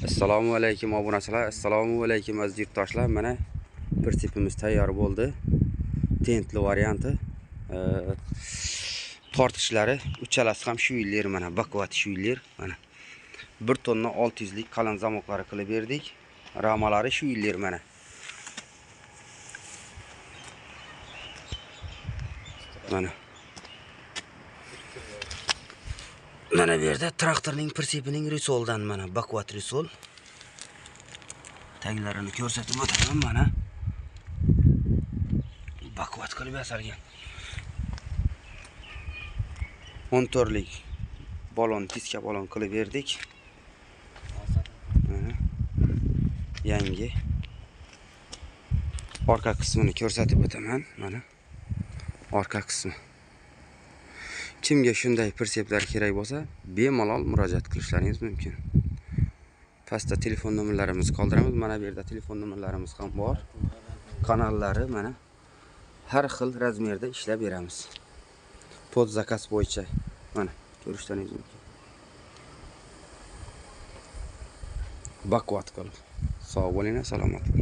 Assalomu alaykum obunachilar, assalomu alaykum aziz yurtdoshlar. Mana prinsipimiz tayyor bo'ldi. Tentli varianti. Tortishlari uchalasi ham shu yillar mana bakovat shu yillar mana 1 tonna 600 lik qalin zamoqlari qilib berdik. Ramalari shu yillar mana. Mana bu yerda traktorning prinsipining risoldan mana bakvat risol. Taglarini ko'rsatib o'taman mana. Bakvat qilib yasalgan. 14 lik balon, diska balon qilib berdik. Mana yangi. Orqa qismini ko'rsatib o'taman mana. Orqa qismi. Kimga shunday prinsiplar kerak bo'lsa, bemalol murojaat qilishlaringiz mumkin. Pastda telefon nomerlarimizni qoldiramiz. Mana bu yerda telefon nomerlarimiz ham bor. Kanallari mana har xil razmerda ishlab beramiz. Pod zakaz bo'yicha mana ko'rishlaringiz mumkin. Bakvat qilib. Sog' bo'ling, salomat bo'ling.